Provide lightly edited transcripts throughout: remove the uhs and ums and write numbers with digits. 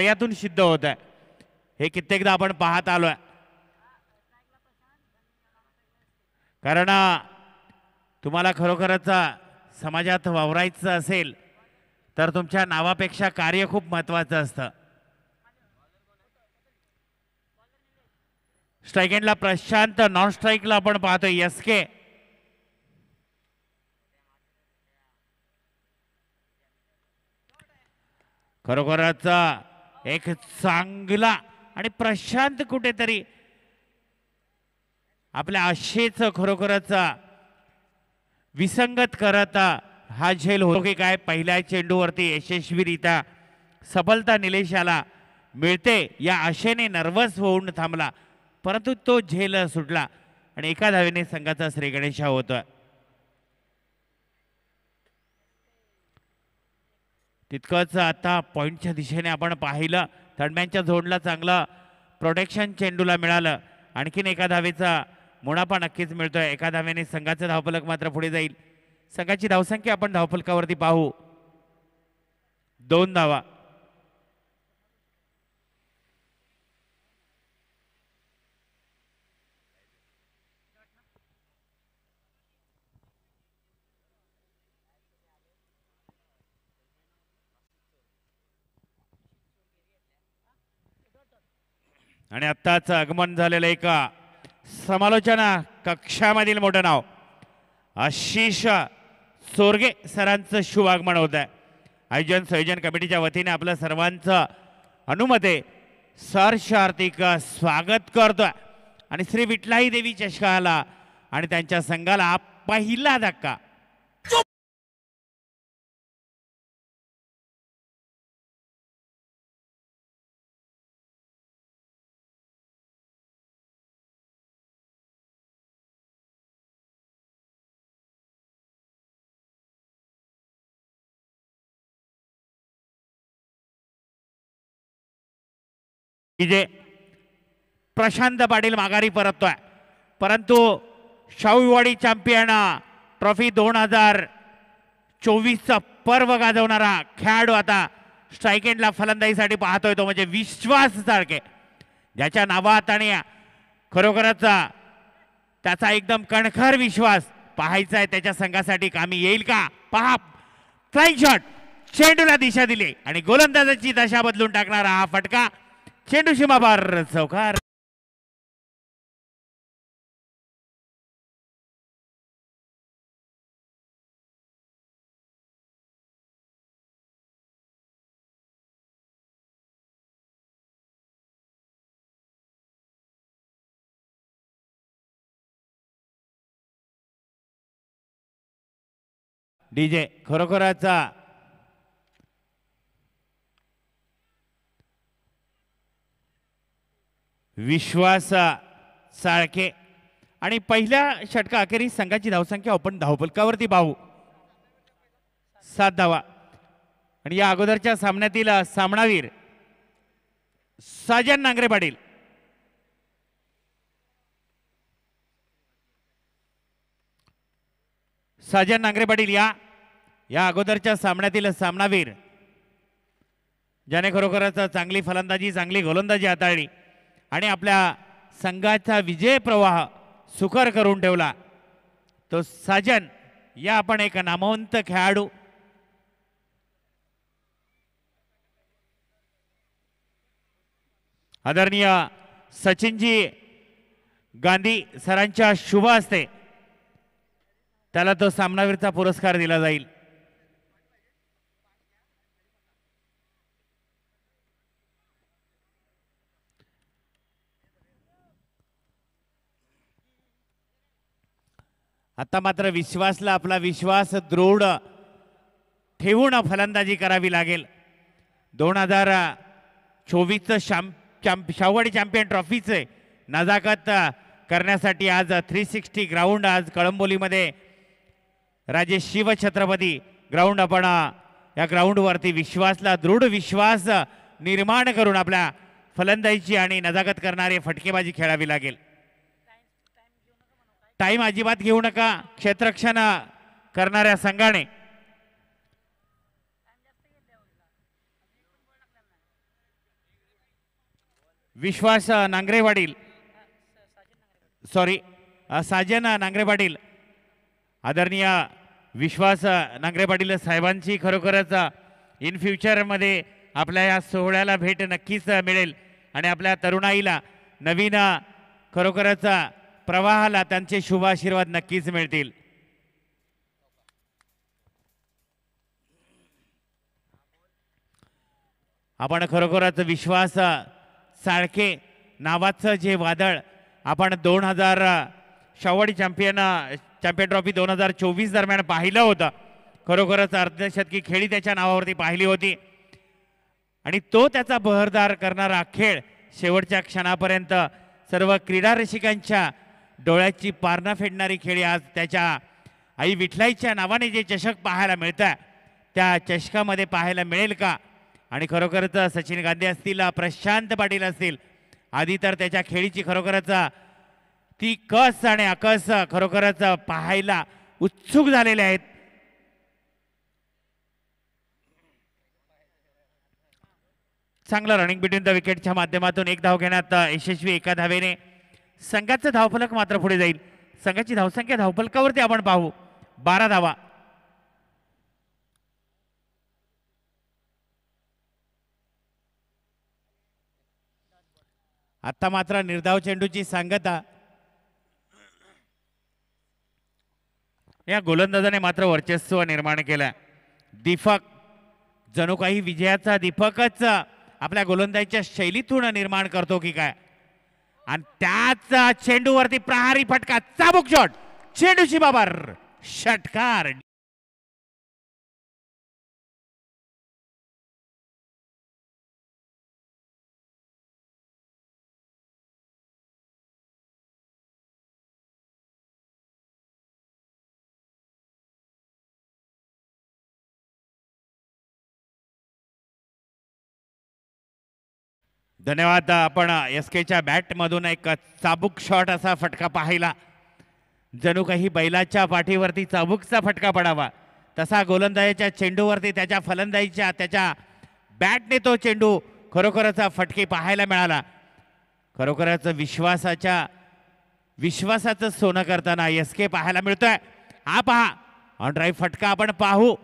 यातून सिद्ध होत आहे। हे कित्येकदा आपण पाहत आलोय। कारण तुम्हाला खरोखरच समाजात वावरायचं असेल तर तुमच्या नावापेक्षा कार्य खूप महत्त्वाचं असतं। स्ट्राइक एंडला प्रशांत, नॉन स्ट्राइकला आपण पाहतोय एसके। खरोखरच एक चांगला आणि प्रशांत कुठेतरी आपल्या आशेच खरोखरच विसंगत करत हा झेल होतो की काय। पहिल्या चेंडूवरती यशस्वीरित्या सफलता निलेशाला मिळते या आशेने नर्वस होऊन थांबला, परंतु तो झेल सुटला आणि एका धावेने संघाचा श्रीगणेशा होतोय। तितकंच आता पॉइंटच्या दिशेने आपण पाहिलं, थर्डमॅनच्या झोनला चांगलं प्रोटेक्शन चेंडूला मिळालं। आणखीन एका धावेचा मुनाफा नक्कीच मिळतोय। एका धावेने संघाचं धावफलक मात्र पुढे जाईल। संघाची धावसंख्या आपण धावफलकावरती पाहू, 2 धावा। आणि आत्ताच आगमन झालेलं एका समालोचना कक्षामधील मोठं नाव आशिष सोरगे सरांचं शुभ आगमन होत आहे। आयोजन संयोजन कमिटीच्या वतीने आपलं सर्वांचं अनुमते सहर्ष हार्दिक स्वागत करतोय। आणि श्री विठलाई देवी चषकाला आणि त्यांच्या संघाला पहिला धक्का। जे प्रशांत पाटील माघारी परततोय, परंतु शाहूवाडी चॅम्पियन ट्रॉफी 2024 पर्व गाजवणारा खेळाडू आता स्ट्राइक एंडला फलंदाजीसाठी पाहतोय। तो म्हणजे विश्वास साळके, ज्याच्या नावात आणि खरोखरच त्याचा एकदम कणखर विश्वास पाहायचा आहे त्याच्या संघासाठी कामी येईल का। पहा फ्लाइंग शॉट, चेंडूला दिशा दिली आणि गोलंदाजाची दशा बदलून टाकणारा हा फटका, चेंडू सीमापार चौकार। डीजे खरोखरच विश्वास साळके आणि पहिल्या षटका अखेरीस संघाची धावसंख्या आपण धावफलकावरती पाहू, 7 धावा। आणि या अगोदरच्या सामन्यातील सामनावीर साजन नांगरे पाटील। साजन नांगरे पाटील या अगोदरच्या सामन्यातील सामनावीर, ज्याने खरोखरच चांगली फलंदाजी चांगली गोलंदाजी हाताळली आणि आपल्या संघाचा विजय प्रवाह सुकर करून ठेवला। तो साजन या आपण एक नामवंत खेळाडू, आदरणीय सचिनजी गांधी सरांच्या शुभ हस्ते त्याला तो सामनावीरचा पुरस्कार दिला जाईल। आता मात्र विश्वासला आपला विश्वास दृढ ठेवून फलंदाजी करावी लागेल। 2024 शाहूवाडी चॅम्पियन ट्रॉफीचे नजाकत करण्यासाठी आज 360 ग्राउंड आज कळंबोलीमध्ये राजे शिवछत्रपती ग्राउंड आपण या ग्राउंडवरती विश्वासला दृढ विश्वास निर्माण करून आपल्या फलंदाजीची आणि नजाकत करणारे फटकेबाजी खेळावी लागेल। टाइम अजिबात घेऊ नका क्षेत्ररक्षण करणाऱ्या संघाने। विश्वास नांगरे पाटील, सॉरी साजन नांगरे पाटील, आदरणीय विश्वास नांगरे पाटील साहेबांची खरोखरच इन फ्युचरमध्ये आपल्या या सोहळ्याला भेट नक्कीच मिळेल आणि आपल्या तरुणाईला नवीन खरोखरच प्रवाहाला त्यांचे शुभ आशीर्वाद नक्कीच मिळतील. आपण खरोखरच विश्वास साळके नावाचं जे वादळ आपण 2000 शावडी चॅम्पियन ट्रॉफी 2024 दरम्यान पाहिलं होतं. खरोखरच अर्धशतकी खेळी त्याच्या नावावरती पाहिली होती आणि तो त्याचा बहरदार करणारा खेळ शेवटच्या क्षणापर्यंत सर्व क्रीडा रसिकांच्या डोळ्याची पारणं फेडणारी खेळी आज त्याच्या आई विठलाईच्या नावाने जे चषक पाहायला मिळतं त्या चषकामध्ये पाहायला मिळेल का. आणि खरोखरच सचिन गांधी असतील, प्रशांत पाटील असतील, आधी तर त्याच्या खेळीची खरोखरच ती कस आणि अकस खरोखरच पाहायला उत्सुक झालेले आहेत. चांगलं रनिंग बिटवीन द विकेटच्या माध्यमातून एक धाव घेण्यात यशस्वी, एका धावेने संघाचं धावफलक मात्र पुढे जाईल. संघाची धावसंख्या धावफलकावरती आपण पाहू 12 धावा. आता मात्र निर्धाव चेंडूची सांगता या गोलंदाजाने मात्र वर्चस्व निर्माण केलं. दीपक जणू काही विजयाचा दीपकच आपल्या गोलंदाजीच्या शैलीतून निर्माण करतो की काय. आणि त्याच चेंडूवरती प्रहारी फटका, चाबूक शॉट, चेंडूची बाबर, षटकार. धन्यवाद. आपण एसकेच्या बॅटमधून एक चाबूक शॉट असा फटका पाहिला, जणू काही बैलाच्या पाठीवरती चाबूकचा फटका पडावा तसा गोलंदाजाच्या चेंडूवरती त्याच्या फलंदाजीच्या त्याच्या बॅटने तो चेंडू खरोखरच फटके पाहायला मिळाला. खरोखरच विश्वासाचं सोनं करताना एसके पाहायला मिळतोय. हा पहा ऑन ड्राईव्ह फटका आपण पाहू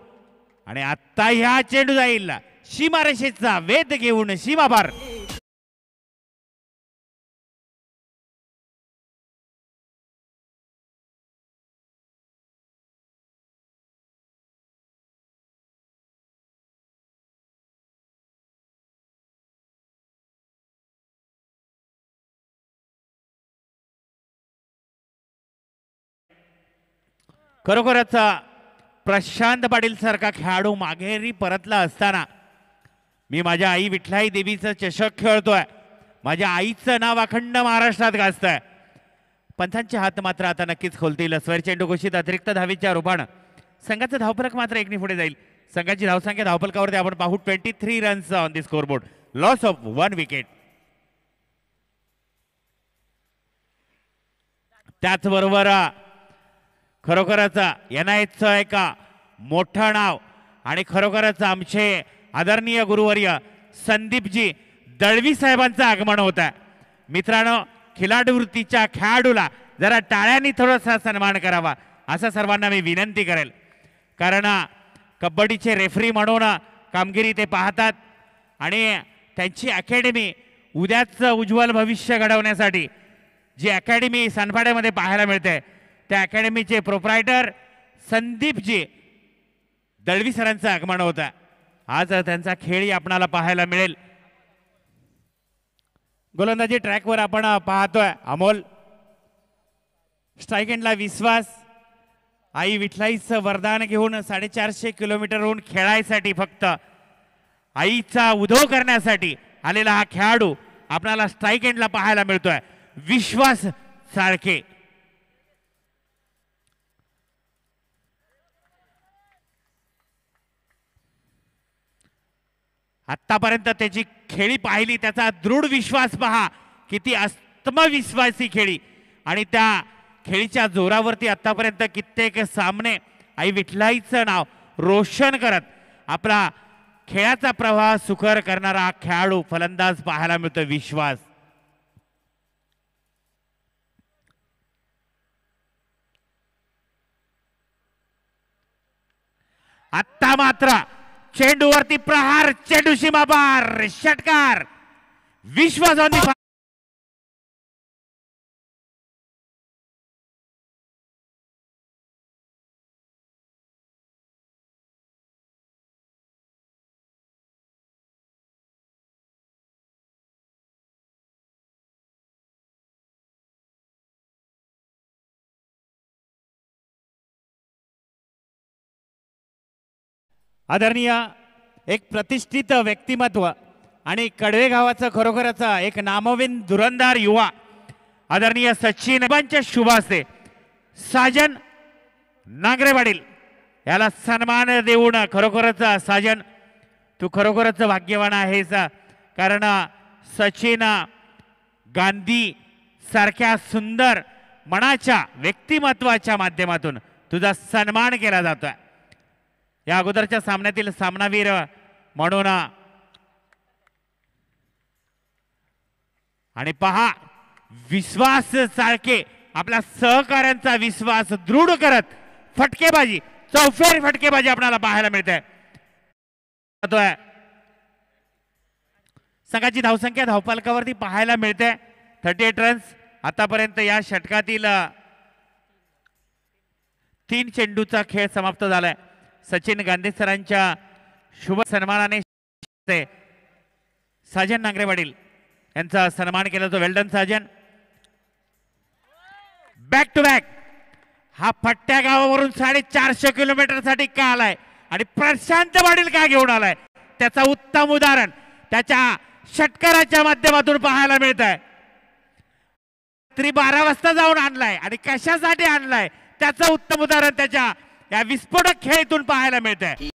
आणि आत्ता ह्या चेंडू जाईल सीमारेषेचा वेध घेऊन सीमापार. खरोखरच प्रशांत पाटील सारखा खेळाडू माघेरी परतला असताना मी माझ्या आई विठलाई देवीचं चषक खेळतोय, माझ्या आईचं नाव अखंड महाराष्ट्रात गाजतंय. पंथांचे हात मात्र आता नक्कीच खोलतील. स्वर चेंडू घोषित, अतिरिक्त धावेच्या रूपानं संघाचं धावफलक मात्र एकने पुढे जाईल. संघाची धावसंख्या धावफलकावरती आपण पाहू 23 runs on the scoreboard, loss of 1 wicket. त्याचबरोबर खरोखरच NIHचं एक मोठं नाव आणि खरोखरच आमचे आदरणीय गुरुवर्य संदीपजी दळवी साहेबांचं आगमन होत आहे. मित्रांनो, खिलाडू वृत्तीच्या खेळाडूला जरा टाळ्यांनी थोडासा सन्मान करावा असं सर्वांना मी विनंती करेल. कारण कबड्डीचे रेफरी म्हणून कामगिरी ते पाहतात आणि त्यांची अकॅडमी उद्याचं उज्ज्वल भविष्य घडवण्यासाठी जी अकॅडमी सानपाड्यामध्ये पाहायला मिळते त्या अकॅडमीचे प्रोप्रायटर संदीपजी दळवी सरांचं आगमन होतं. आज त्यांचा खेळही आपणाला पाहायला मिळेल. गोलंदाजी ट्रॅकवर आपण पाहतोय अमोल, स्ट्राईक एंडला विश्वास. आई विठलाईचं वरदान घेऊन 450 किलोमीटरहून खेळायसाठी फक्त आईचा उधो करण्यासाठी आलेला हा खेळाडू आपल्याला स्ट्राईक एंडला पाहायला मिळतोय, विश्वास साळके. आतापर्यंत त्याची खेळी पाहिली, त्याचा दृढ विश्वास पहा, किती आत्मविश्वासी खेळी आणि त्या खेळीच्या जोरावरती आतापर्यंत कित्येक सामने आई विठलाईचं नाव रोशन करत आपला खेळाचा प्रवाह सुकर करणारा खेळाडू फलंदाज पाहायला मिळतो विश्वास. आत्ता मात्र चेंडूवरती प्रहार, चेंडू सीमापार, षटकार. विश्वास ऑन दी आदरणीय एक प्रतिष्ठित व्यक्तिमत्व आणि कडवे गावाचा खरोखरच एक नामविन धुरंदार युवा आदरणीय सचिनच्या शुभ हस्ते साजन नांगरे पाटील याला सन्मान देऊन खरोखरच साजन तू खरोखरच भाग्यवान आहेस, कारण सचिन गांधी सारख्या सुंदर मनाच्या व्यक्तिमत्वाच्या माध्यमातून तुझा सन्मान केला जातोय. या अगोदरच्या सामन्यातील सामनावीर म्हणून आणि पहा विश्वास सारखे आपल्या सहकाऱ्यांचा विश्वास दृढ करत फटकेबाजी, चौफेर फटकेबाजी आपल्याला पाहायला मिळते. संघाची धावसंख्या धावफलकावरती पाहायला मिळते 38 रन्स. आतापर्यंत या षटकातील 3 चेंडूचा खेळ समाप्त झालाय. सचिन गांधी सरांच्या शुभ सन्मानाने साजन नांगरे पाटील यांचा सन्मान केला जातो. Well done Sajan. Back to back हा फट्ट्या गावावरून 450 किलोमीटर साठी का आलाय आणि प्रशांत पाटील का घेऊन आलाय त्याचा उत्तम उदाहरण त्याच्या षटकाराच्या माध्यमातून पाहायला मिळत आहे. 12 वाजता जाऊन आणलाय आणि कशासाठी आणलाय त्याचं उत्तम उदाहरण त्याच्या या विस्फोटक खेळीतून पाहायला मिळत आहे.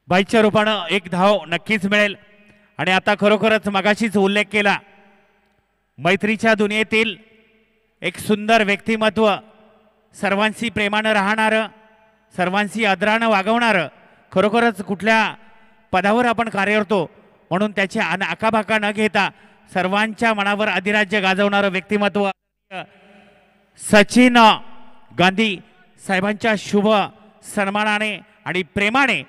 बाईच्या रूपानं एक धाव नक्कीच मिळेल. आणि आता खरोखरच मगाशीच उल्लेख केला मैत्रीच्या दुनियेतील एक सुंदर व्यक्तिमत्व, सर्वांशी प्रेमानं राहणारं, सर्वांशी आदरानं वागवणारं, खरोखरच कुठल्या पदावर आपण कार्यरतो म्हणून त्याची आकाबाका न घेता सर्वांच्या मनावर अधिराज्य गाजवणारं व्यक्तिमत्व सचिन गांधी साहेबांच्या शुभ सन्मानाने आणि प्रेमाने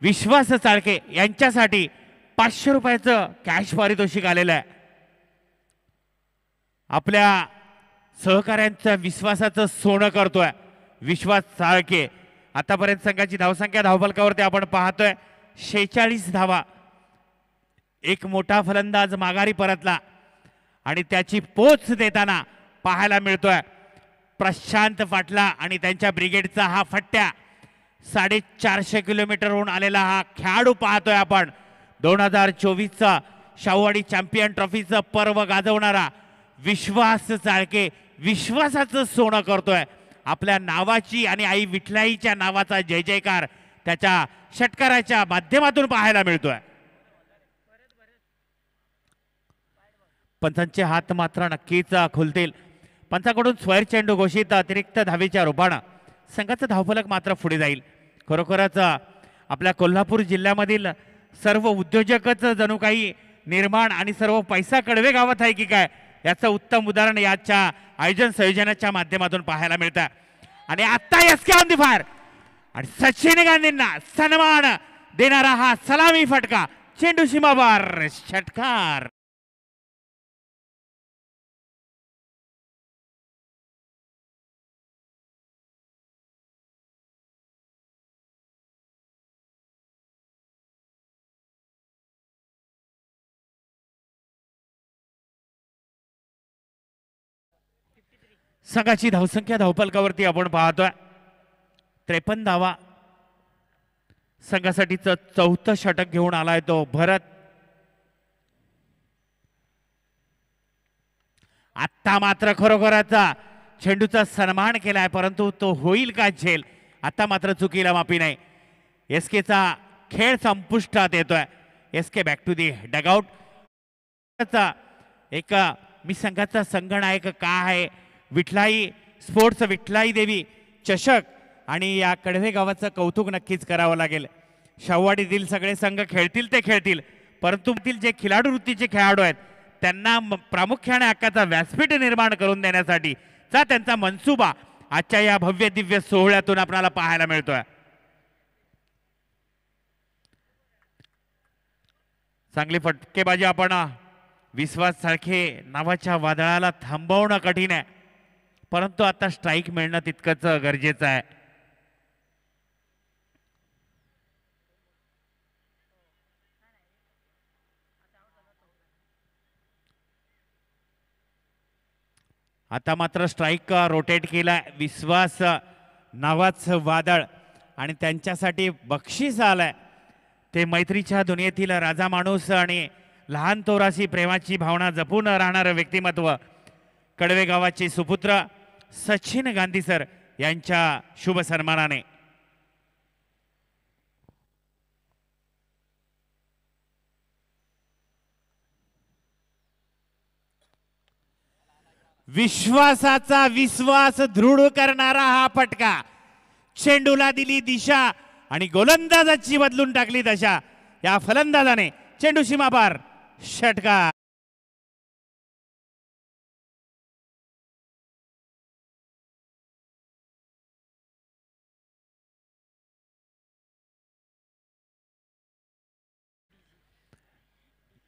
विश्वास चाळके यांच्यासाठी 500 रुपयाचं कॅश पारितोषिक आलेलं आहे. आपल्या सहकाऱ्यांच्या विश्वासाचं सोनं करतोय विश्वास चाळके. आतापर्यंत संघाची धावसंख्या धावफलकावरती आपण पाहतोय 46 धावा. एक मोठा फलंदाज माघारी परतला आणि त्याची पोच देताना पाहायला मिळतोय प्रशांत पाटला आणि त्यांच्या ब्रिगेडचा हा फट्ट्या. 450 किलोमीटरहून आलेला हा खेळाडू पाहतोय आपण. 2024चा शाहूवाडी चॅम्पियन ट्रॉफीचं पर्व गाजवणारा विश्वास चाळके विश्वासाचं सोनं करतोय. आपल्या नावाची आणि आई विठलाईच्या नावाचा जय जयकार त्याच्या षटकाराच्या माध्यमातून पाहायला मिळतोय. पंचांचे हात मात्र नक्कीच खुलतील. पंचाकडून स्वैर चेंडू घोषित अतिरिक्त धावेच्या रूपानं संघाचं धावफलक मात्र पुढे जाईल. खरोखरच आपल्या कोल्हापूर जिल्ह्यामधील सर्व उद्योजकच जणू काही निर्माण आणि सर्व पैसा कडवे गावात आहे की काय याचं उत्तम उदाहरण याच्या आयोजन संयोजनाच्या माध्यमातून पाहायला मिळतं. आणि आता एसके ऑन दी फायर आणि सचिन गांधींना सन्मान देणारा हा सलामी फटका, चेंडू सीमापार, षटकार. संघाची धावसंख्या धावफलकावरती आपण पाहतोय 53 धावा. संघासाठीचं 4थं षटक घेऊन आलाय तो भरत. आता मात्र खरोखरच चेंडूचा सन्मान केलाय, परंतु तो होईल का झेल? आता मात्र चुकीला माफी नाही. एसकेचा खेळ संपुष्टात येतोय. SK back to the dugout. एक मी संघाचा संघनायक का आहे, विठलाई स्पोर्ट्स विठलाई देवी चषक आणि या कडवे गावाचं कौतुक नक्कीच करावं लागेल. शाहूवाडीतील सगळे संघ खेळतील ते खेळतील, परंतु जे खिलाडू वृत्तीचे खेळाडू आहेत त्यांना प्रामुख्याने हक्काचा व्यासपीठ निर्माण करून देण्यासाठी त्यांचा मनसुबा आजच्या या भव्य दिव्य सोहळ्यातून आपल्याला पाहायला मिळतोय. चांगली फटकेबाजी. आपण विश्वास सारखे नावाच्या वादळाला थांबवणं कठीण आहे, परंतु आता स्ट्राईक मिळणं तितकंच गरजेचं आहे. आता मात्र स्ट्राईक रोटेट केला विश्वास नावाचं वादळ आणि त्यांच्यासाठी बक्षीस आलंय ते मैत्रीच्या दुनियेतील राजा माणूस आणि लहान तोराशी प्रेमाची भावना जपून राहणारं व्यक्तिमत्व कडवे गावाचे सुपुत्र सचिन गांधी सर यांच्या शुभ सन्मानाने. विश्वासाचा विश्वास दृढ करणारा हा फटका. चेंडूला दिली दिशा आणि गोलंदाजाची बदलून टाकली दशा. या फलंदाजाने चेंडू सीमापार षटकार.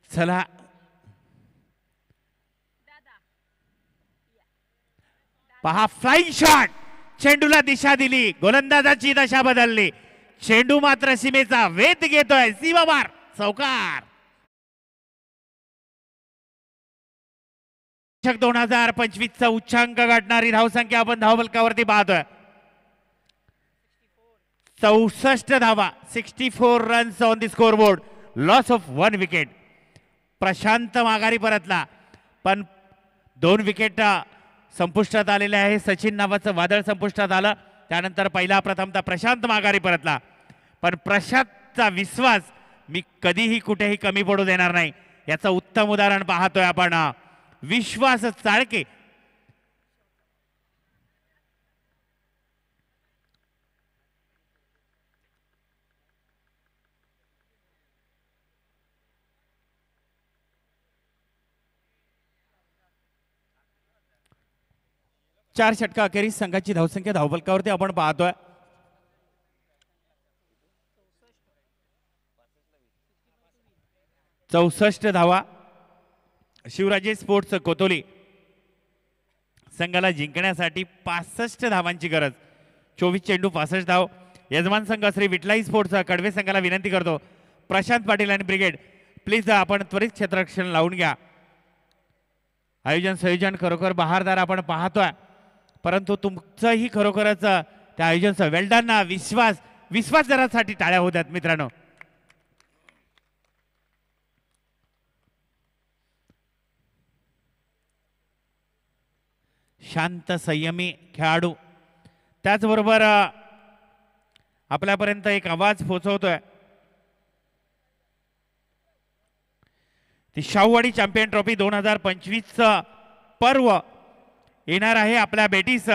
चला पहा, फ्लाइंग शॉट. चेंडूला दिशा दिली, गोलंदाजाची दशा बदलली. चेंडू मात्र सीमेचा वेध घेतोय. सीमापार चौकार. 2025 चा उच्चांक गाठणारी धावसंख्या आपण धावफलकावरती पाहतोय. 64 धावा, 64 runs on the scoreboard. Loss of 1 wicket. Prashant माघारी परतला, पण 2 विकेट संपुष्टात आलेले आहे. सचिन नावाचं वादळ संपुष्टात आलं, त्यानंतर प्रथमतः प्रशांत माघारी परतला. पण प्रशांतचा विश्वास मी कधीही कुठेही कमी पडू देणार नाही याचं उत्तम उदाहरण पाहतोय आपण. विश्वास चाळके चार षटका अखेरीस संघाची धावसंख्या धावफलकावरती आपण पाहतोय. चौसष्ट धावा. शिवराजे स्पोर्ट्स कोतोली संघाला जिंकण्यासाठी 65 धावांची गरज. 24 चेंडू 65 धाव. यजमान संघ श्री विठलाई स्पोर्ट्स कडवे संघाला विनंती करतो, प्रशांत पाटील आणि ब्रिगेड प्लीज आपण त्वरित क्षेत्ररक्षण लावून घ्या. आयोजन संयोजन खरोखर बहारदार आपण पाहतोय, परंतु तुमचंही खरोखरच त्या आयोजनचं वेल्डन. विश्वास जरासाठी टाळ्या होत आहेत मित्रांनो. शांत संयमी खेळाडू, त्याचबरोबर आपल्यापर्यंत एक आवाज पोहोचवतोय. ती शाहूवाडी चॅम्पियन ट्रॉफी 2025 पर्व येणार आहे आपल्या बेटीस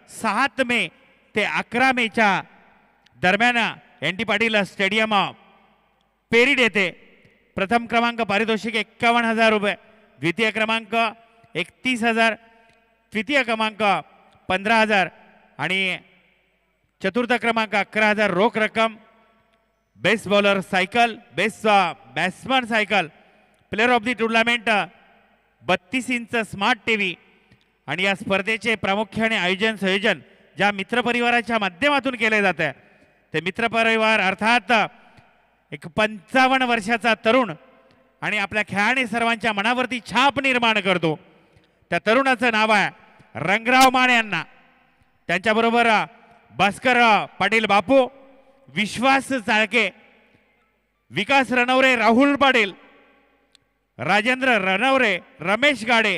7 मे ते 11 मेच्या दरम्यान NT पाटील स्टेडियम पेरीड येथे. प्रथम क्रमांक पारितोषिक 51,000 रुपये, द्वितीय क्रमांक 31,000, तृतीय क्रमांक 15,000 आणि चतुर्थ क्रमांक 11,000 रोख रक्कम. Best bowler cycle, best batsman cycle, player of the tournament 32 inch smart TV. आणि या स्पर्धेचे प्रामुख्याने आयोजन संयोजन ज्या मित्रपरिवाराच्या माध्यमातून केले जाते ते मित्रपरिवार अर्थात एक 55 वर्षाचा तरुण आणि आपल्या खेळाने सर्वांच्या मनावरती छाप निर्माण करतो. त्या तरुणाचं नाव आहे रंगराव माने यांना. त्यांच्याबरोबर भास्कर पाटील बापू, विश्वास चाळके, विकास रणवरे, राहुल पाटील, राजेंद्र रणवरे, रमेश गाडे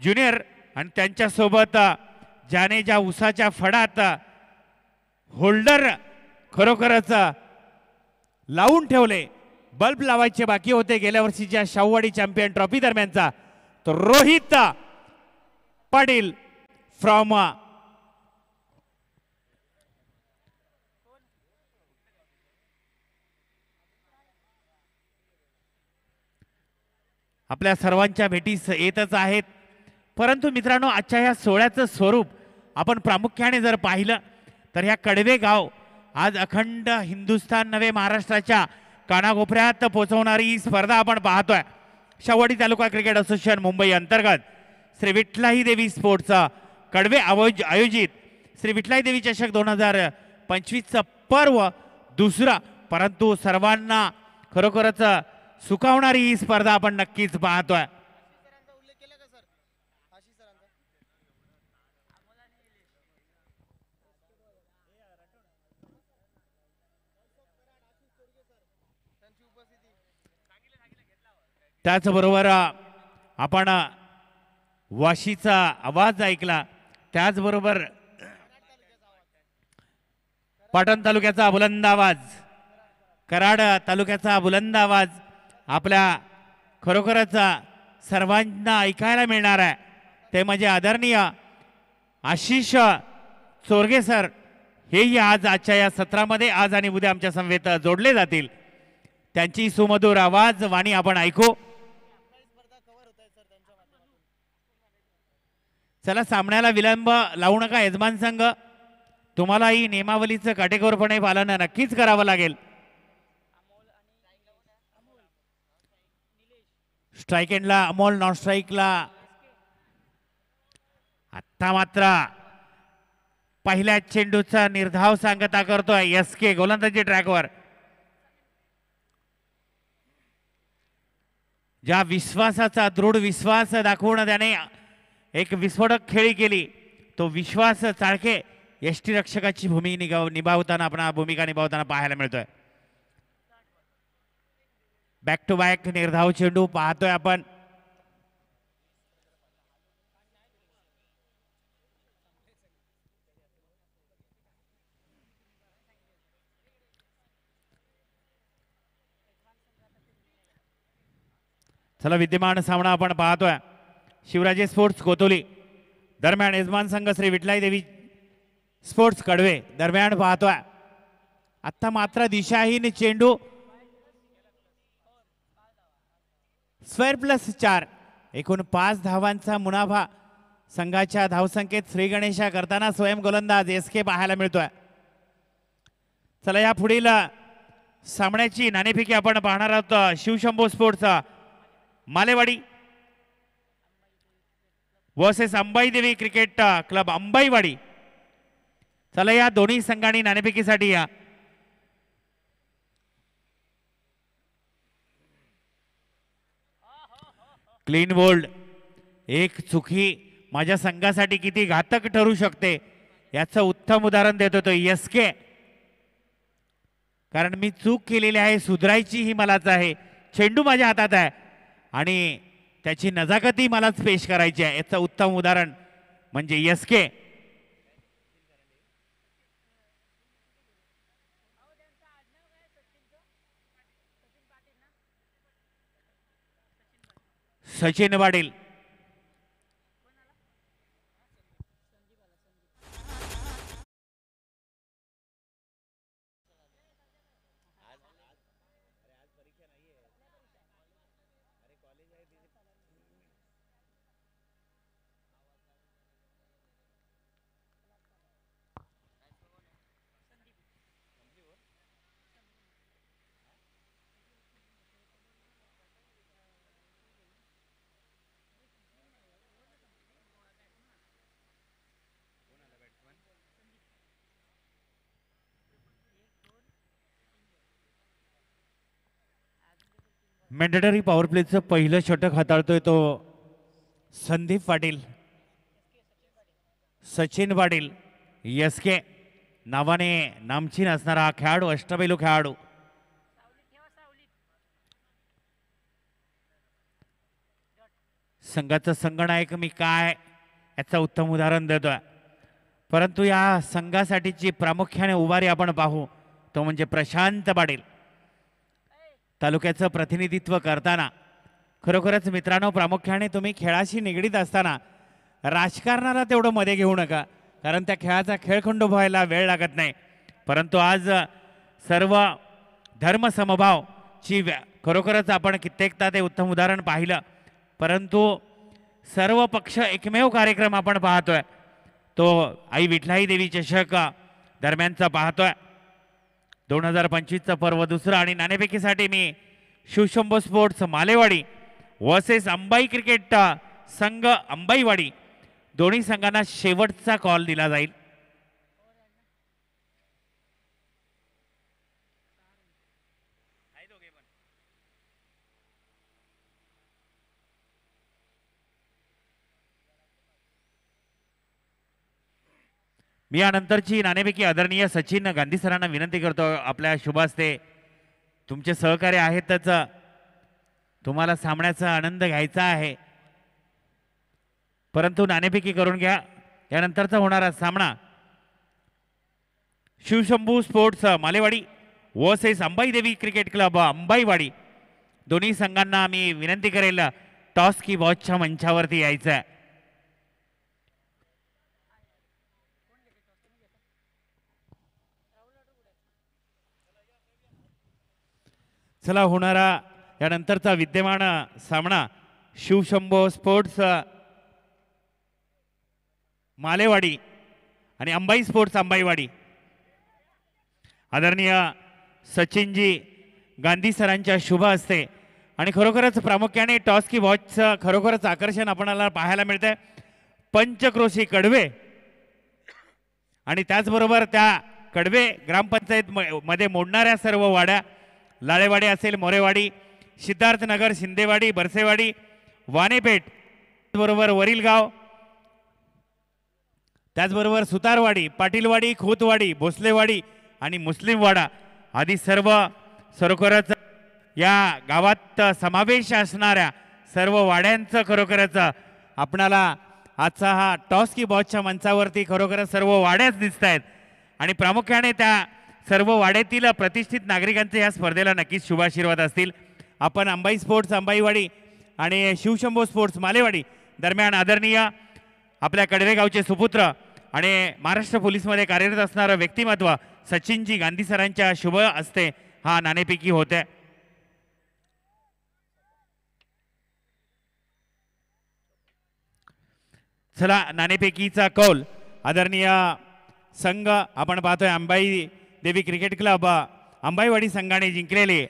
ज्युनियर आणि त्यांच्यासोबत ज्याने ज्या उसाच्या फडात होल्डर खरोखरच लावून ठेवले, बल्ब लावायचे बाकी होते गेल्या वर्षीच्या शाहूवाडी चॅम्पियन ट्रॉफी दरम्यानचा, तो रोहित पाटील फ्रॉम आपल्या सर्वांच्या भेटीस येतच आहेत. परंतु मित्रांनो, आजच्या या सोहळ्याचं स्वरूप आपण प्रामुख्याने जर पाहिलं तर ह्या कडवे गाव आज अखंड हिंदुस्थान नव्हे महाराष्ट्राच्या कानाकोपऱ्यात पोहोचवणारी ही स्पर्धा आपण पाहतोय. शाहूवाडी तालुका क्रिकेट असोसिएशन मुंबई अंतर्गत श्री विठ्ठलाई देवी स्पोर्ट्स कडवे आयोजित श्री विठ्ठलाई देवी चषक 2025 पर्व दुसरा, परंतु सर्वांना खरोखरच सुखावणारी ही स्पर्धा आपण नक्कीच पाहतोय. त्याचबरोबर आपण वाशीचा आवाज ऐकला, त्याचबरोबर पाटण तालुक्याचा बुलंद आवाज, कराड तालुक्याचा बुलंद आवाज आपल्या खरोखरच सर्वांना ऐकायला मिळणार आहे. ते म्हणजे आदरणीय आशिष चोरगे सर, हेही आज आजच्या या सत्रामध्ये आज आणि उद्या आमच्या समवेत जोडले जातील. त्यांची सुमधुर आवाज वाणी आपण ऐकू. चला, सामन्याला विलंब लावू नका यजमान संघ. तुम्हालाही नियमावलीचं काटेकोरपणे पालन नक्कीच करावं लागेल. स्ट्राइक एंडला अमोल, नॉन स्ट्राइकला आता मात्र पहिल्या चेंडूचा निर्धाव सांगता करतोय एसके गोलंदाजी ट्रॅकवर. ज्या विश्वासाचा दृढ विश्वास दाखवून त्याने एक विस्फोटक खेळी केली, तो विश्वास चाळके यष्टीरक्षकाची भूमिका निभावताना पाहायला मिळतोय. बॅक टू बॅक निर्धाव चेंडू पाहतोय आपण. चला, विद्यमान सामना आपण पाहतोय. शिवराजे स्पोर्ट्स कोतोली दरम्यान यजमान संघ श्री विठ्ठलाई देवी स्पोर्ट्स कडवे दरम्यान पाहतोय. आता मात्र दिशाहीन चेंडू, स्क्वेअर प्लस 4, एकूण 5 धावांचा मुनाफा संघाच्या धावसंख्येत श्री गणेशा करताना स्वयं गोलंदाज एसके पाहायला मिळतोय. चला, या पुढील सामन्याची नाणेफेकी आपण पाहणार आहोत. Shivshambhu sports Malewadi versus Ambaidevi cricket club Ambaiwadi. चला, या दोन्ही संघांनी नाणेफेकीसाठी या. क्लीन बोल्ड, एक चुकी माझ्या संघासाठी किती घातक ठरू शकते याचं उत्तम उदाहरण देतो तो एसके. कारण मी चूक केलेली आहे, सुधारायची ही मलाच आहे. चेंडू माझ्या हातात आहे आणि त्याची नजाकती मलाच पेश करायची आहे. याचं उत्तम उदाहरण म्हणजे SK. Sachin Patil, mandatory power प्लेचं पहिलं षटक हाताळतोय तो संदीप पाटील. सचिन पाटील एसके नावाने नामचीन असणारा हा खेळाडू, अष्टपैलू खेळाडू. संघाचा संघनायक मी काय याचं उत्तम उदाहरण देतोय. परंतु या संघासाठीची प्रामुख्याने उभारी आपण पाहू तो म्हणजे प्रशांत पाटील. तालुक्याचं प्रतिनिधित्व करताना खरोखरच मित्रांनो, प्रामुख्याने तुम्ही खेळाशी निगडीत असताना राजकारणाला तेवढं मध्ये घेऊ नका, कारण त्या खेळाचा खेळखंड व्हायला वेळ लागत नाही. परंतु आज सर्व धर्मसमभावची खरोखरच आपण कित्येकदा ते उत्तम उदाहरण पाहिलं. परंतु सर्व पक्ष एकमेव कार्यक्रम आपण पाहतोय तो आई विठलाई देवी चषक दरम्यानचा पाहतोय. 2025चं पर्व दुसरं आणि नाणेफेकीसाठी मी Shivshambho sports Malewadi versus Ambai cricket संघ अंबाईवाडी दोन्ही संघांना शेवटचा कॉल दिला जाईल. मी यानंतरची नाणेफेकी आदरणीय सचिन गांधी सरांना विनंती करतो, आपल्या शुभ हस्ते तुमचे सहकार्य आहेतच, तुम्हाला सामन्याचा आनंद घ्यायचा आहे. परंतु नाणेफेकी करून घ्या. यानंतरचा होणारा सामना शिवशंभू स्पोर्ट्स मालेवाडी वर्सेस अंबाई देवी क्रिकेट क्लब अंबाईवाडी दोन्ही संघांना मी विनंती करेल टॉस की बॉचच्या मंचावरती यायचं आहे. चला, होणारा यानंतरचा विद्यमान सामना शिवशंभो स्पोर्ट्स मालेवाडी आणि अंबाई स्पोर्ट्स अंबाईवाडी. आदरणीय सचिनजी गांधी सरांच्या शुभ हस्ते आणि खरोखरच प्रामुख्याने टॉस की वॉचचं खरोखरच आकर्षण आपल्याला पाहायला मिळतंय. पंचक्रोशी कडवे आणि त्याचबरोबर त्या कडवे ग्रामपंचायत मध्ये मोडणाऱ्या सर्व वाड्या, लाळेवाडी असेल, मोरेवाडी, सिद्धार्थनगर, शिंदेवाडी, बरसेवाडी, वानेपेठ, बरोबर वरील गाव, त्याचबरोबर सुतारवाडी, पाटीलवाडी, खोतवाडी, भोसलेवाडी आणि मुस्लिमवाडा आदी सर्व खरोखरच या गावात समावेश असणाऱ्या सर्व वाड्यांचं खरोखरच आपणाला आजचा हा टॉस की बॉचच्या मंचावरती खरोखरच सर्व वाड्याच दिसत आहेत आणि प्रामुख्याने त्या सर्व वाड्यातील प्रतिष्ठित नागरिकांचे या स्पर्धेला नक्कीच शुभाशीर्वाद असतील. आपण अंबाई स्पोर्ट्स अंबाईवाडी आणि शिवशंभो स्पोर्ट्स मालेवाडी दरम्यान आदरणीय आपल्या कडवे गावचे सुपुत्र आणि महाराष्ट्र पोलीसमध्ये कार्यरत असणारं व्यक्तिमत्व सचिनजी गांधी सरांच्या शुभ हस्ते हा नाणेफेकी होते. चला, नाणेफेकीचा कौल आदरणीय संघ आपण पाहतोय अंबाई देवी क्रिकेट क्लब अंबाईवाडी संघाने जिंकलेले.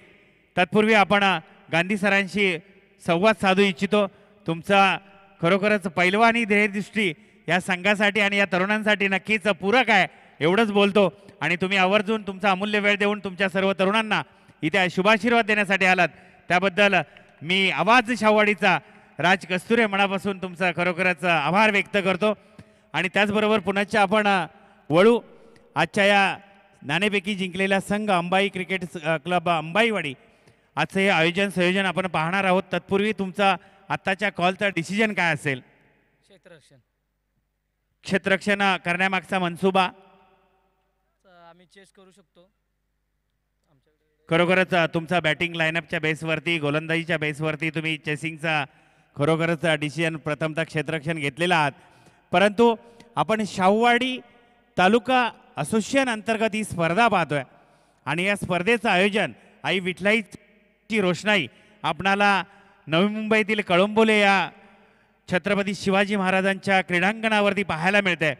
तत्पूर्वी आपण गांधी सरांशी संवाद साधू इच्छितो. तुमचा खरोखरच पैलवानी ध्येयदृष्टी या संघासाठी आणि या तरुणांसाठी नक्कीच पूरक आहे एवढंच बोलतो आणि तुम्ही आवर्जून तुमचा अमूल्य वेळ देऊन तुमच्या सर्व तरुणांना इथे शुभाशीर्वाद देण्यासाठी आलात त्याबद्दल मी आवाज शाहवाडीचा राज कस्तुरे मनापासून तुमचा खरोखरच आभार व्यक्त करतो. आणि त्याचबरोबर पुन्हा आपण वळू आजच्या या नाणेफेकी जिंकलेला संघ अंबाई क्रिकेट क्लब अंबाईवाडी आजचं हे आयोजन संयोजन आपण पाहणार आहोत. तत्पूर्वी तुमचा आत्ताच्या कॉलचा डिसिजन काय असेल? क्षेत्ररक्षण करण्यामागचा मनसुबा आम्ही चेस करू शकतो. खरोखरच तुमचा बॅटिंग लाईनअपच्या बेसवरती, गोलंदाजीच्या बेसवरती तुम्ही चेसिंगचा खरोखरच डिसिजन प्रथमतः क्षेत्ररक्षण घेतलेला आहात. परंतु आपण शाहूवाडी तालुका असोसिएशन अंतर्गत ही स्पर्धा पाहतोय आणि या स्पर्धेचं आयोजन आई विठलाईची रोषणाई आपणाला नवी मुंबईतील कळंबोले या छत्रपती शिवाजी महाराजांच्या क्रीडांगणावरती पाहायला मिळते.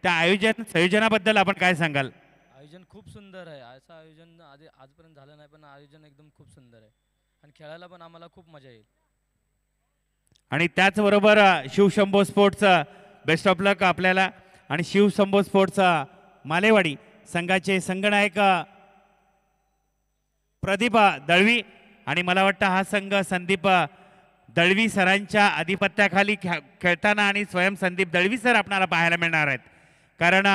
त्या आयोजन संयोजनाबद्दल आपण काय सांगाल? आयोजन खूप सुंदर आहे. असं आयोजन आजपर्यंत झालं नाही, पण आयोजन एकदम खूप सुंदर आहे आणि खेळायला पण आम्हाला खूप मजा येईल. आणि त्याचबरोबर शिवशंभो स्पोर्ट्स बेस्ट ऑफ लक आपल्याला. आणि शिवशंभो स्पोर्ट्स मालेवाडी संघाचे संघनायक प्रदीप दळवी आणि मला वाटतं हा संघ संदीप दळवी सरांच्या आधिपत्याखाली खेळताना आणि स्वयं संदीप दळवी सर आपल्याला पाहायला मिळणार आहेत. कारण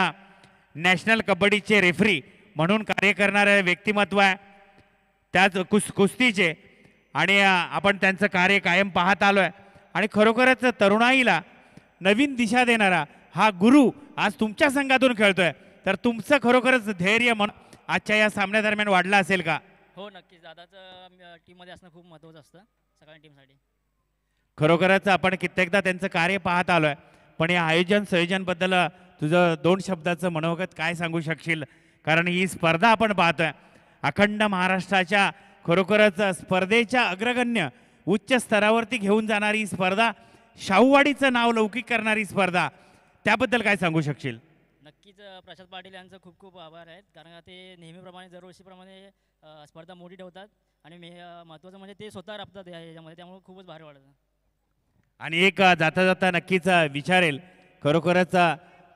नॅशनल कबड्डीचे रेफरी म्हणून कार्य करणारे व्यक्तिमत्व आहे त्याच कुस्तीचे आणि आपण त्यांचं कार्य कायम पाहत आलो आहे. आणि खरोखरच तरुणाईला नवीन दिशा देणारा हा गुरु आज तुमच्या संघातून खेळतोय, तर तुमचं खरोखरच धैर्य मन आजच्या या सामन्यादरम्यान वाढलं असेल का? हो नक्कीच, दादाचं टीममध्ये असणं खूप महत्त्वाचं असतं सगळ्या टीमसाठी. खरोखरच आपण कित्येकदा त्यांचं कार्य पाहत आलोय, पण या आयोजन संयोजनबद्दल तुझं 2 शब्दाचं मनोगत काय सांगू शकशील? कारण ही स्पर्धा आपण पाहतोय अखंड महाराष्ट्राच्या खरोखरच स्पर्धेच्या अग्रगण्य उच्च स्तरावरती घेऊन जाणारी स्पर्धा, शाहूवाडीचं नाव लौकिक करणारी स्पर्धा, त्याबद्दल काय सांगू शकशील? नक्कीच प्रशांत पाटील यांचं खूप खूप आभार आहेत, कारण का ते नेहमीप्रमाणे दरवर्षीप्रमाणे स्पर्धा मोठी ठेवतात आणि महत्त्वाचं म्हणजे ते स्वतः राबतात याच्यामध्ये, त्यामुळे खूपच भारी वाटतं. आणि एक जाता जाता नक्कीच विचारेल, खरोखरच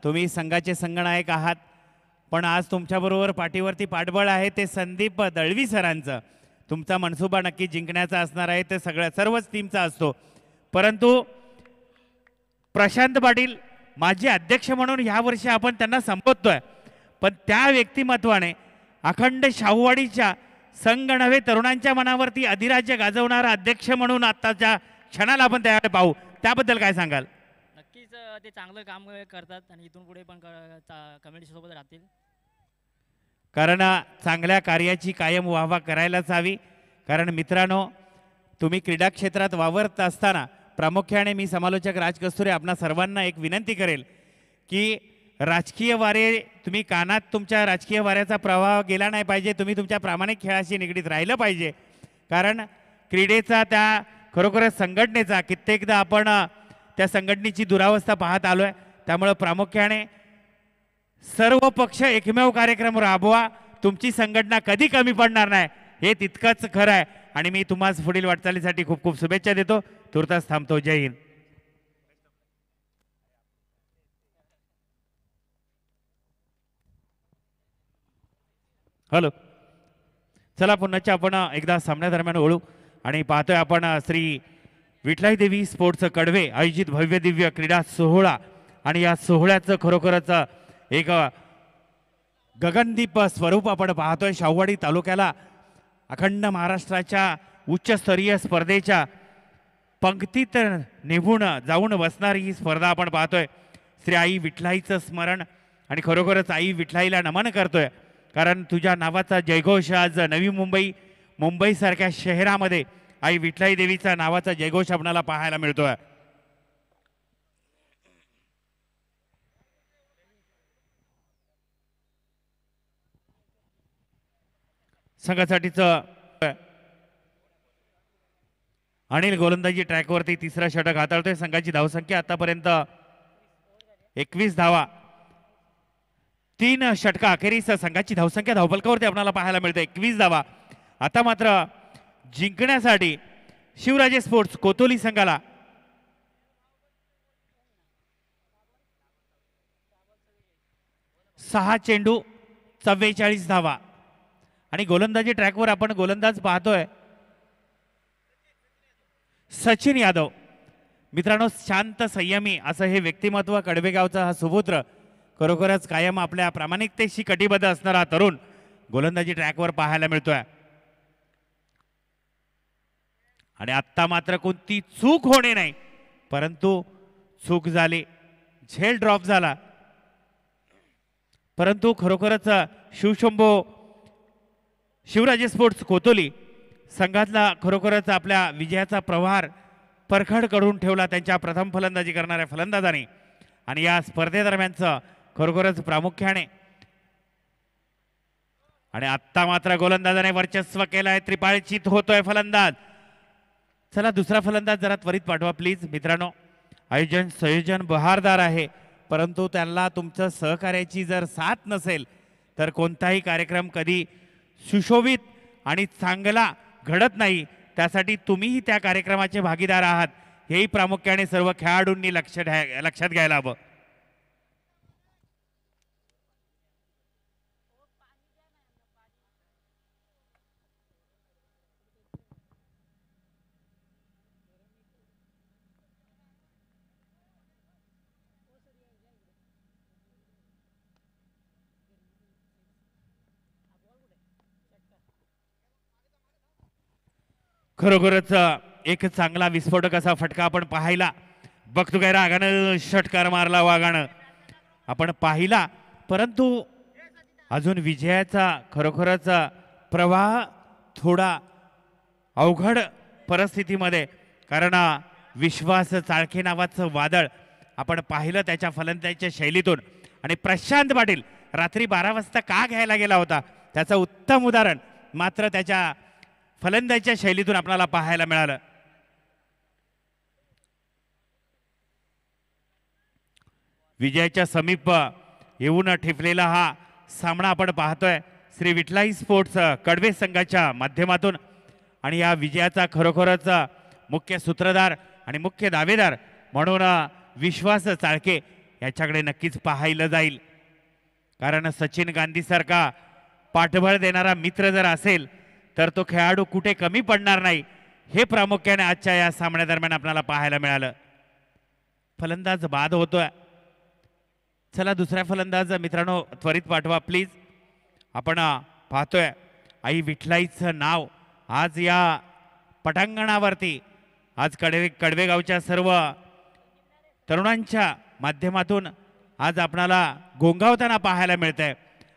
तुम्ही संघाचे संगनायक आहात, पण आज तुमच्याबरोबर पाठीवरती पाठबळ आहे ते संदीप दळवी सरांचं. तुमचा मनसुबा नक्की जिंकण्याचा असणार आहे, ते सर्वच टीमचा असतो, परंतु प्रशांत पाटील माजी अध्यक्ष म्हणून ह्या वर्षी आपण त्यांना संबोधतोय, पण त्या व्यक्तिमत्वाने अखंड शाहूवाडीच्या संघ नव्हे तरुणांच्या मनावरती अधिराज्य गाजवणारा अध्यक्ष म्हणून आत्ताच्या क्षणाला आपण त्याकडे पाहू, त्याबद्दल काय सांगाल? नक्कीच ते चांगलं काम करतात आणि इथून पुढे पण कमिटी सोबत राहतील. कारण चांगल्या कार्याची कायम वाहवा करायलाच हवी. कारण मित्रांनो, तुम्ही क्रीडा क्षेत्रात वावरत असताना प्रामुख्याने मी समालोचक राज कस्तुरे आपणा सर्वांना एक विनंती करेल की राजकीय वारे, तुम्ही कानात तुमच्या राजकीय वाऱ्याचा प्रवाह गेला नाही पाहिजे, तुम्ही तुमच्या प्रामाणिक खेळाशी निगडीत राहिलं पाहिजे. कारण क्रीडेचा, त्या खरोखरच संघटनेचा कित्येकदा आपण त्या संघटनेची दुरावस्था पाहत आलो आहे, त्यामुळं प्रामुख्याने सर्व पक्ष एकमेव कार्यक्रम राबवा, तुमची संघटना कधी कमी पडणार नाही हे तितकंच खरं आहे. आणि मी तुम्हाला पुढील वाटचालीसाठी खूप खूप शुभेच्छा देतो. तुर्तास थांबतो. जय हिंद. हॅलो, चला पुन्हा आपण एकदा सामन्यादरम्यान ओळू आणि पाहतोय आपण श्री विठलाई देवी स्पोर्ट्स कडवे आयोजित भव्य दिव्य क्रीडा सोहळा, आणि या सोहळ्याचं खरोखरच एक गगनदीप स्वरूप आपण पाहतोय. शाहूवाडी तालुक्याला अखंड महाराष्ट्राच्या उच्चस्तरीय स्पर्धेच्या पंक्तीत निभून जाऊन बसणारी ही स्पर्धा आपण पाहतोय. श्री आई विठलाईचं स्मरण आणि खरोखरच आई विठलाईला नमन करतोय, कारण तुझ्या नावाचा जयघोष आज नवी मुंबईसारख्या शहरामध्ये आई विठलाई देवीचा नावाचा जयघोष आपल्याला पाहायला मिळतोय. संघासाठीच अनिल गोलंदाजी ट्रॅकवरती तिसरा षटक हाताळतोय. संघाची धावसंख्या आतापर्यंत 21 धावा, 3 षटका अखेरीस संघाची धावसंख्या धावफलकावरती आपल्याला पाहायला मिळते 21 धावा. आता मात्र जिंकण्यासाठी शिवराजे स्पोर्ट्स कोतोली संघाला 6 चेंडू 44 धावा. आणि गोलंदाजी ट्रॅकवर आपण गोलंदाज पाहतोय सचिन यादव. मित्रांनो, शांत संयमी असं हे व्यक्तिमत्व, कडवेगावचा हा सुपुत्र, खरोखरच कायम आपल्या प्रामाणिकतेशी कटिबद्ध असणारा तरुण गोलंदाजी ट्रॅकवर पाहायला मिळतोय. आणि आत्ता मात्र कोणती चूक होणे नाही, परंतु चूक झाली, झेल ड्रॉप झाला, परंतु खरोखरच शिवराजे स्पोर्ट्स कोतोली संघातला खरोखरच आपल्या विजयाचा प्रवार परखड करून ठेवला त्यांच्या प्रथम फलंदाजी करणाऱ्या फलंदाजाने. आणि या स्पर्धेदरम्यानचं खरोखरच प्रामुख्याने आणि आत्ता मात्र गोलंदाजाने वर्चस्व केलंय. त्रिपाळीचित होतोय फलंदाज. चला दुसरा फलंदाज जरा त्वरित पाठवा प्लीज. मित्रांनो, आयोजन संयोजन बहारदार आहे, परंतु त्यांना तुमचं सहकार्याची जर साथ नसेल तर कोणताही कार्यक्रम कधी सुशोभित आणि चांगला घडत नाही. त्यासाठी तुम्हीही त्या कार्यक्रमाचे भागीदार आहात, हेही प्रामुख्याने सर्व खेळाडूंनी लक्षात घ्यायला हवं. खरोखरच एक चांगला विस्फोटक असा फटका आपण पाहायला बघतो काय रागानं षटकार मारला वाघानं आपण पाहिला, परंतु अजून विजयाचा खरोखरच प्रवाह थोडा अवघड परिस्थितीमध्ये, कारण विश्वास चाळके नावाचं वादळ आपण पाहिलं त्याच्या फलंदाजीच्या शैलीतून. आणि प्रशांत पाटील रात्री 12 वाजता का घ्यायला गेला होता त्याचं उत्तम उदाहरण मात्र त्याच्या फलंदाजीच्या शैलीतून आपल्याला पाहायला मिळालं. विजयाच्या समीप येऊन ठेपलेला हा सामना आपण पाहतोय श्री विठलाई स्पोर्ट्स कडवे संघाच्या माध्यमातून. आणि या विजयाचा खरोखरच मुख्य सूत्रधार आणि मुख्य दावेदार म्हणून विश्वास चाळके याच्याकडे नक्कीच पाहायला जाईल. कारण सचिन गांधीसारखा पाठबळ देणारा मित्र जर असेल तर तो खेळाडू कुठे कमी पडणार नाही, हे प्रामुख्याने आजच्या या सामन्यादरम्यान आपल्याला पाहायला मिळालं. फलंदाज बाद होतोय. चला दुसऱ्या फलंदाज मित्रांनो त्वरित पाठवा प्लीज. आपण पाहतोय आई विठलाईचं नाव आज या पटांगणावरती आज कडवेगावच्या सर्व तरुणांच्या माध्यमातून आज आपणाला गोंगावताना पाहायला मिळतंय.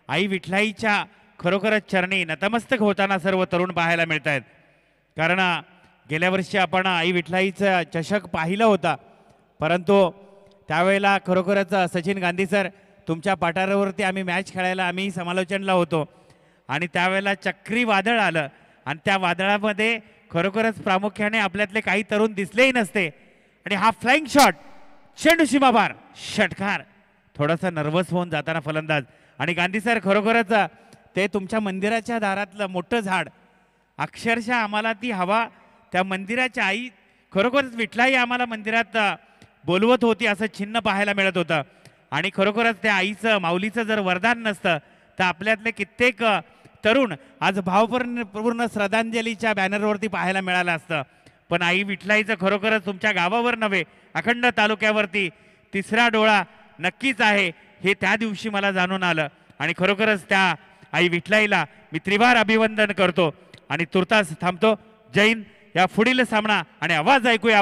आई विठलाईच्या खरोखरच चरणी नतमस्तक होताना सर्व तरुण पाहायला मिळत आहेत. कारण गेल्या वर्षी आपण आई विठलाईचं चषक पाहिलं होता, परंतु त्यावेळेला खरोखरच सचिन गांधी सर तुमच्या पाठारावरती आम्ही मॅच खेळायला आम्ही समालोचनला होतो आणि त्यावेळेला चक्रीवादळ आलं आणि त्या वादळामध्ये खरोखरच प्रामुख्याने आपल्यातले काही तरुण दिसलेही नसते. आणि हा फ्लाइंग शॉट चेंडू सीमापार षटकार, थोडासा नर्वस होऊन जाताना फलंदाज. आणि गांधी सर खरोखरच ते तुमच्या मंदिराच्या दारातलं मोठं झाड अक्षरशः आम्हाला ती हवा त्या मंदिराच्या आई खरोखरच विठलाई आम्हाला मंदिरात बोलवत होती असं चिन्ह पाहायला मिळत होतं. आणि खरोखरच त्या आईचं माऊलीचं जर वरदान नसतं तर आपल्यातले कित्येक तरुण आज भावपूर्ण श्रद्धांजलीच्या बॅनरवरती पाहायला मिळालं असतं. पण आई विठलाईचं खरोखरच तुमच्या गावावर नव्हे अखंड तालुक्यावरती तिसरा डोळा नक्कीच आहे हे त्या दिवशी मला जाणून आलं. आणि खरोखरच त्या आई विठलाईला मी त्रिवार अभिवंदन करतो आणि तुर्तास थांबतो. जैन या पुढील सामना आणि आवाज ऐकूया.